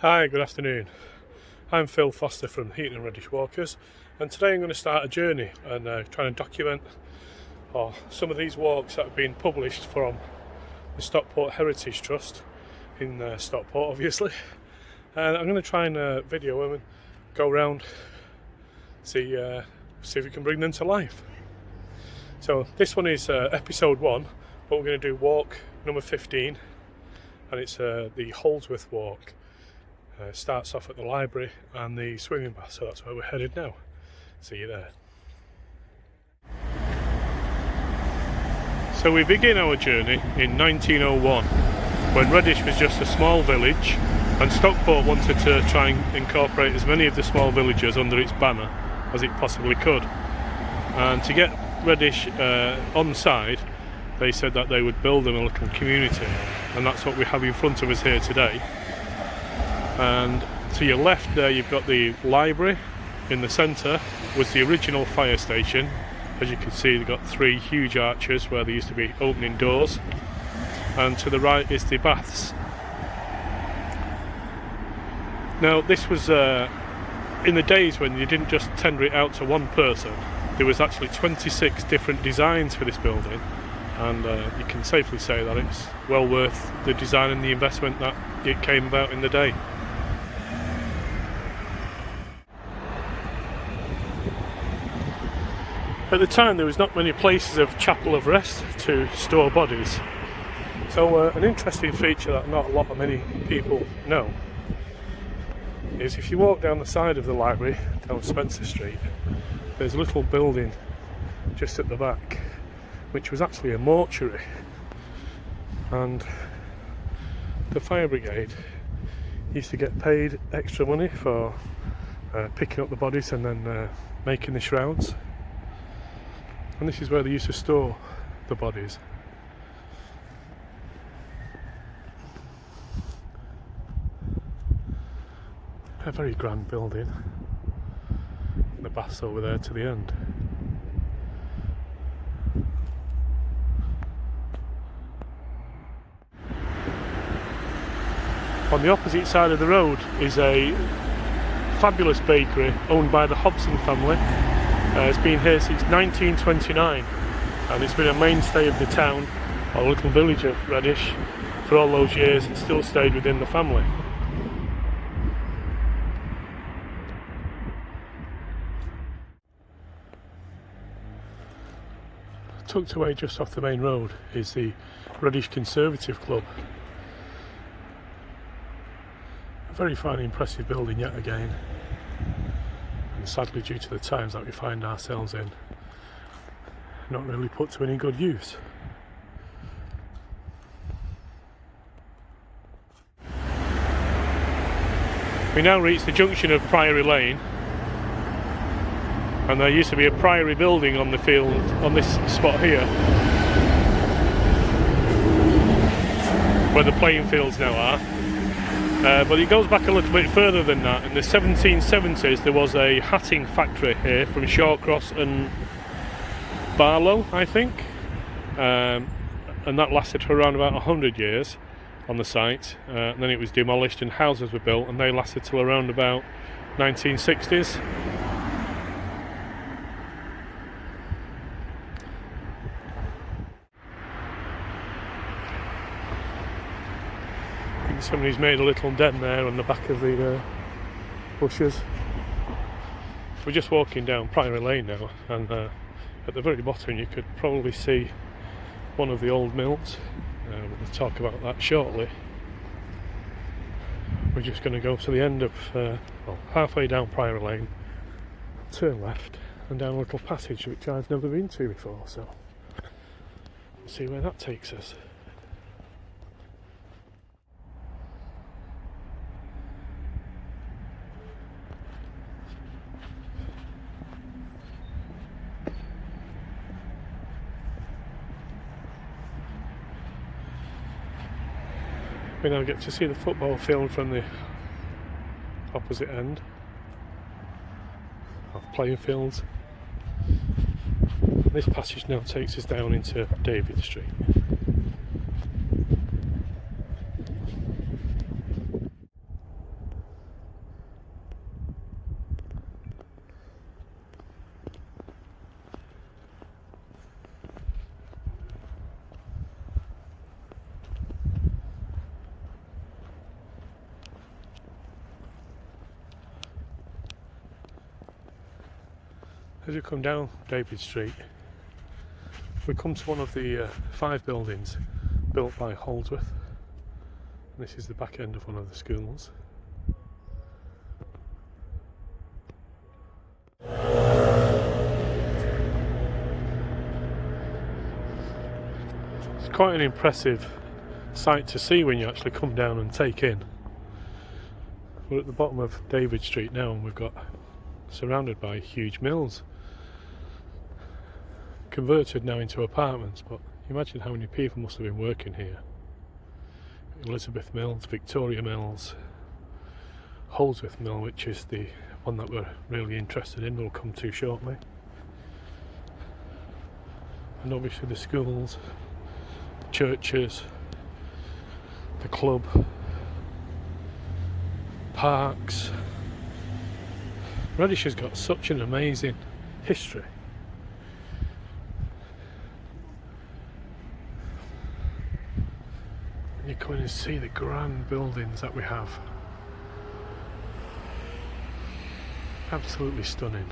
Hi, good afternoon. I'm Phil Foster from Heaton and Reddish Walkers, and today I'm going to start a journey and trying to document some of these walks that have been published from the Stockport Heritage Trust in Stockport, obviously. And I'm going to try and video them and go around, see if we can bring them to life. So this one is episode 1, but we're going to do walk number 15, and it's the Holdsworth walk. Starts off at the library and the swimming bath, so that's where we're headed now. See you there. So we begin our journey in 1901, when Reddish was just a small village, and Stockport wanted to try and incorporate as many of the small villages under its banner as it possibly could. And to get Reddish on side, they said that they would build them a little community, and that's what we have in front of us here today. And to your left there you've got the library. In the centre was the original fire station. As you can see, they've got 3 huge arches where there used to be opening doors, and to the right is the baths. Now this was in the days when you didn't just tender it out to one person. There was actually 26 different designs for this building, and you can safely say that it's well worth the design and the investment that it came about in the day. At the time there was not many places of chapel of rest to store bodies, so an interesting feature that not a lot of many people know is if you walk down the side of the library down Spencer Street, there's a little building just at the back which was actually a mortuary, and the fire brigade used to get paid extra money for picking up the bodies and then making the shrouds. And this is where they used to store the bodies. A very grand building. The bath's over there to the end. On the opposite side of the road is a fabulous bakery owned by the Hobson family. It's been here since 1929, and it's been a mainstay of the town, or little village of Reddish, for all those years. It still stayed within the family. Tucked away just off the main road is the Reddish Conservative Club. A very fine, impressive building yet again. Sadly, due to the times that we find ourselves in, not really put to any good use. We now reach the junction of Priory Lane, and there used to be a Priory building on the field on this spot here, where the playing fields now are. But it goes back a little bit further than that. In the 1770s there was a hatting factory here from Shawcross and Barlow, I think, and that lasted for around about 100 years on the site, and then it was demolished and houses were built, and they lasted till around about 1960s. Somebody's made a little den there on the back of the bushes. We're just walking down Priory Lane now, and at the very bottom you could probably see one of the old mills. We'll talk about that shortly. We're just going to go to the end of, halfway down Priory Lane, turn left and down a little passage which I've never been to before, so we'll see where that takes us. We now get to see the football field from the opposite end of playing fields. This passage now takes us down into David Street. As you come down David Street, we come to one of the 5 buildings built by Holdsworth. This is the back end of one of the schools. It's quite an impressive sight to see when you actually come down and take in. We're at the bottom of David Street now, and we've got surrounded by huge mills, converted now into apartments, but imagine how many people must have been working here. Elizabeth Mills, Victoria Mills, Holdsworth Mill, which is the one that we're really interested in, we'll come to shortly, and obviously the schools, churches, the club, parks. Reddish has got such an amazing history. You come in and see the grand buildings that we have. Absolutely stunning.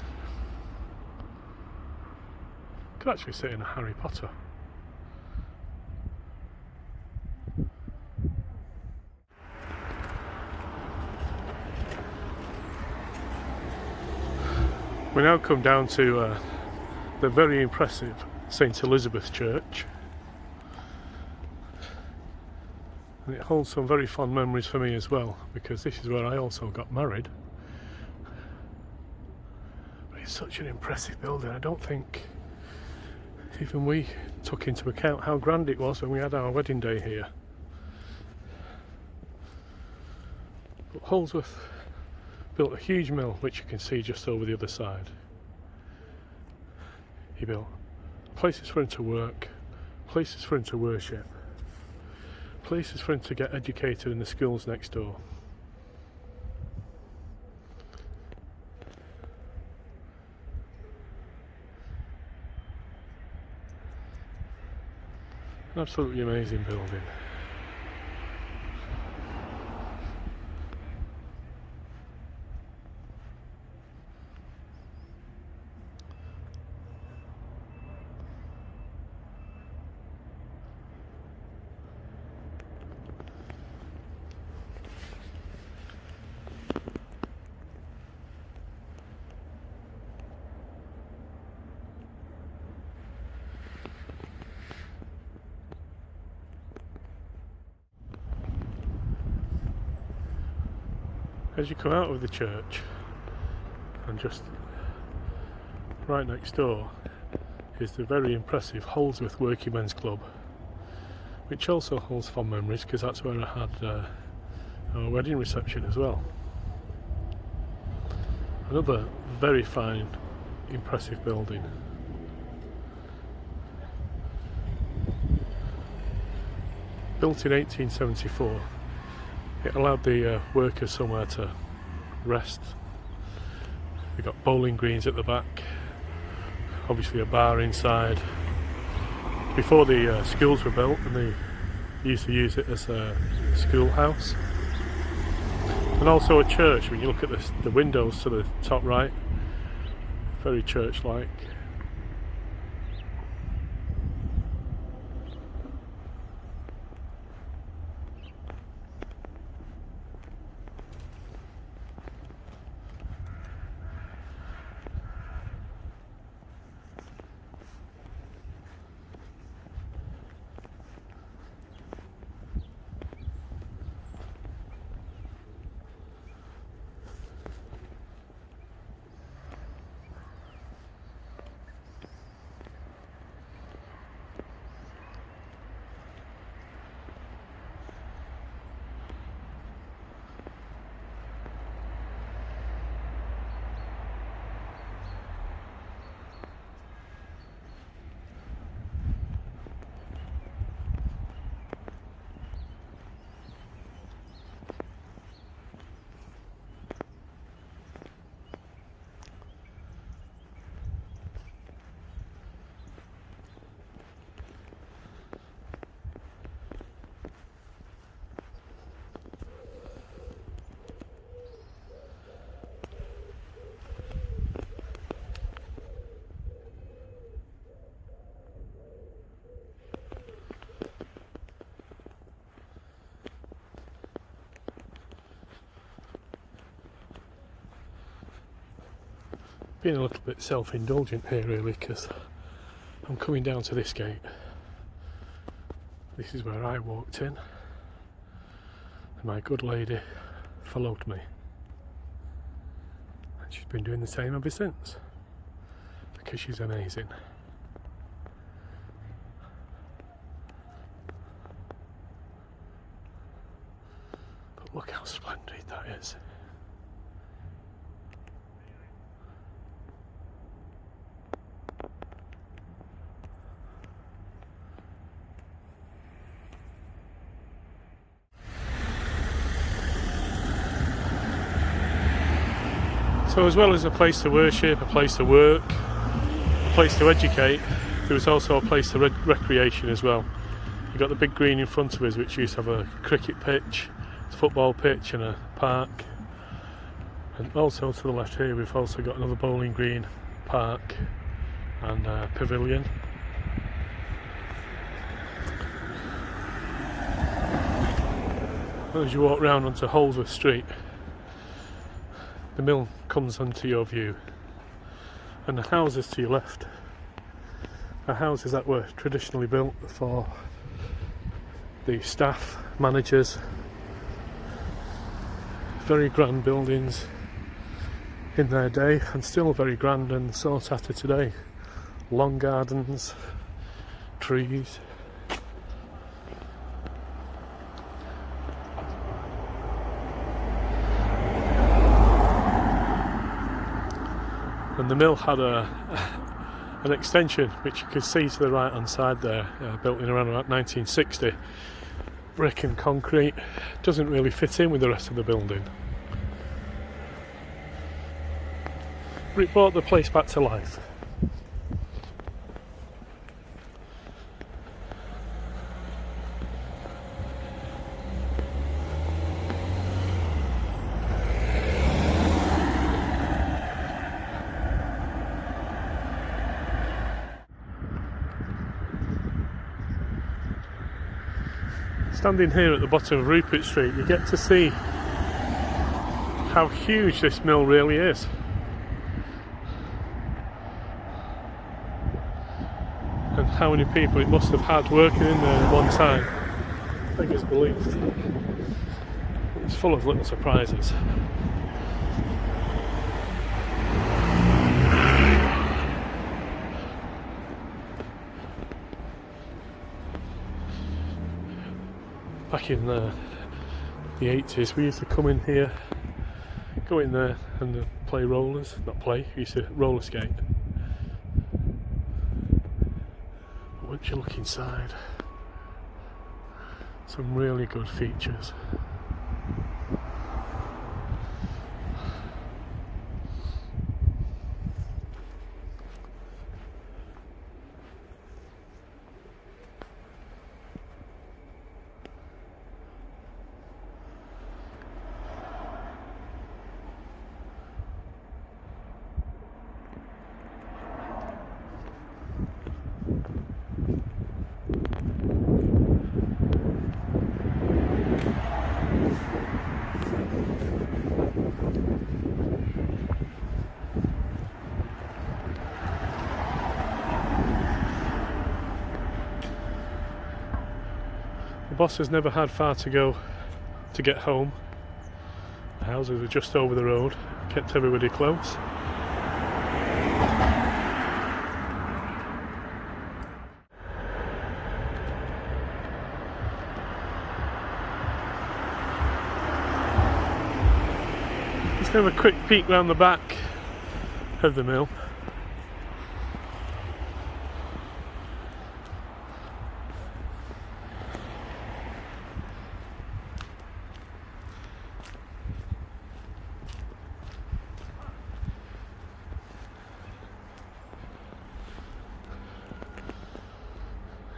Could actually sit in a Harry Potter. We now come down to the very impressive St Elizabeth Church, and it holds some very fond memories for me as well, because this is where I also got married. But it's such an impressive building. I don't think even we took into account how grand it was when we had our wedding day here. But Holdsworth built a huge mill, which you can see just over the other side. He built places for him to work, places for him to worship, places for him to get educated in the schools next door. An absolutely amazing building. As you come out of the church, and just right next door is the very impressive Holdsworth Working Men's Club, which also holds fond memories because that's where I had our wedding reception as well. Another very fine, impressive building. Built in 1874. It allowed the workers somewhere to rest. We've got bowling greens at the back, obviously a bar inside. Before the schools were built, and they used to use it as a schoolhouse. And also a church. When you look at the windows to the top right, very church-like. being a little bit self-indulgent here really, because I'm coming down to this gate. This is where I walked in, and my good lady followed me, and she's been doing the same ever since, because she's amazing. But look how splendid that is. So as well as a place to worship, a place to work, a place to educate, there was also a place to recreation as well. You've got the big green in front of us, which used to have a cricket pitch, a football pitch and a park. And also to the left here we've also got another bowling green, park and a pavilion. As you walk round onto Holdsworth Street, the mill comes onto your view, and the houses to your left are houses that were traditionally built for the staff, managers. Very grand buildings in their day, and still very grand and sought after today. Long gardens, trees. And the mill had an extension which you can see to the right hand side there, built in around about 1960. Brick and concrete, doesn't really fit in with the rest of the building. But it brought the place back to life. Standing here at the bottom of Rupert Street, you get to see how huge this mill really is. And how many people it must have had working in there at one time. Beggars belief. It's full of little surprises. Back in the 80s, we used to come in here, go in there and play rollers, not play, we used to roller skate. But once you look inside, some really good features. The boss has never had far to go to get home. The houses are just over the road, kept everybody close. Let's have a quick peek round the back of the mill.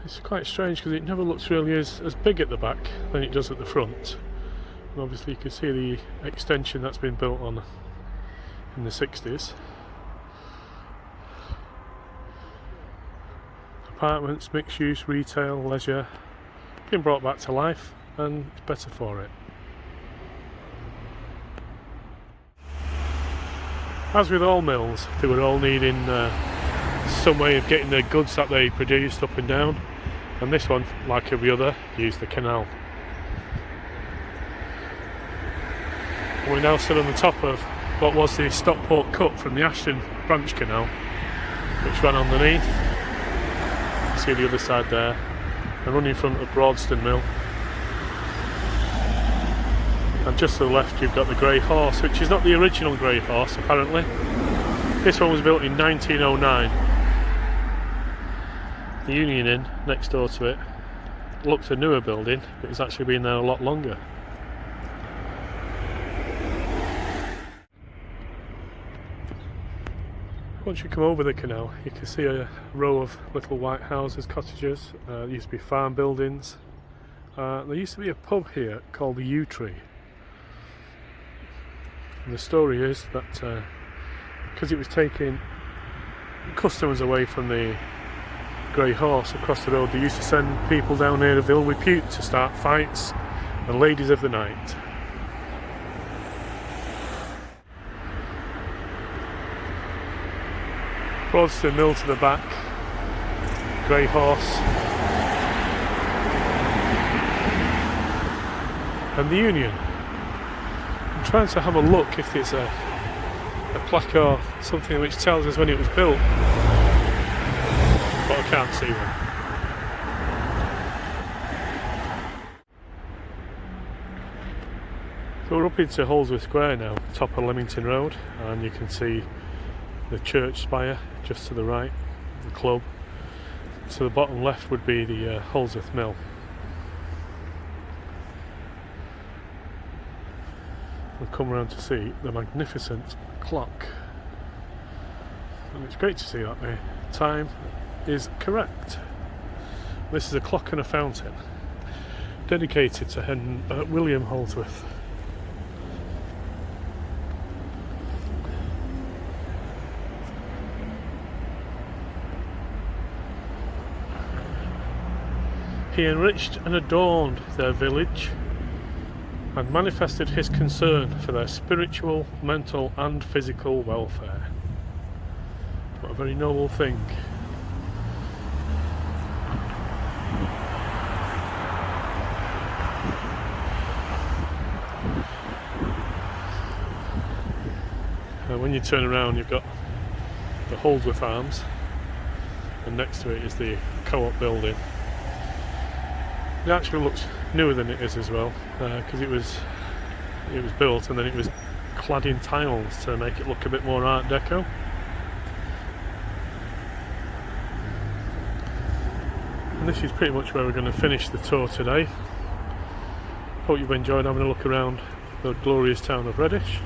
It's quite strange because it never looks really as big at the back than it does at the front. And obviously you can see the extension that's been built on in the 60s. Apartments, mixed use, retail, leisure, been brought back to life, and it's better for it. As with all mills, they were all needing some way of getting the goods that they produced up and down, and this one, like every other, used the canal. We're now still on the top of what was the Stockport cut from the Ashton branch canal, which ran underneath. You see the other side there, and running in front of Broadston Mill. And just to the left you've got the Grey Horse, which is not the original Grey Horse apparently. This one was built in 1909. The Union Inn next door to it looks a newer building, but it's actually been there a lot longer. Once you come over the canal, you can see a row of little white houses, cottages. There used to be farm buildings. There used to be a pub here called the Yew Tree. And the story is that because it was taking customers away from the Grey Horse across the road, they used to send people down here to Ville Repute to start fights and ladies of the night. Broadston Mill to the back, Grey Horse, and the Union. I'm trying to have a look if it's a plaque or something which tells us when it was built, but I can't see one. So we're up into Holdsworth Square now, top of Leamington Road, and you can see the church spire just to the right, the club. To the bottom left would be the Holdsworth Mill. We'll come around to see the magnificent clock, and it's great to see that the time is correct. This is a clock and a fountain dedicated to William Holdsworth. He enriched and adorned their village and manifested his concern for their spiritual, mental and physical welfare. What a very noble thing. When you turn around you've got the Holdsworth Arms, and next to it is the Co-op building. It actually looks newer than it is as well, because it was built and then it was clad in tiles to make it look a bit more Art Deco. And this is pretty much where we're going to finish the tour today. Hope you've enjoyed having a look around the glorious town of Reddish.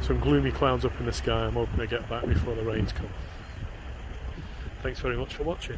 Some gloomy clouds up in the sky. I'm hoping to get back before the rains come. Thanks very much for watching.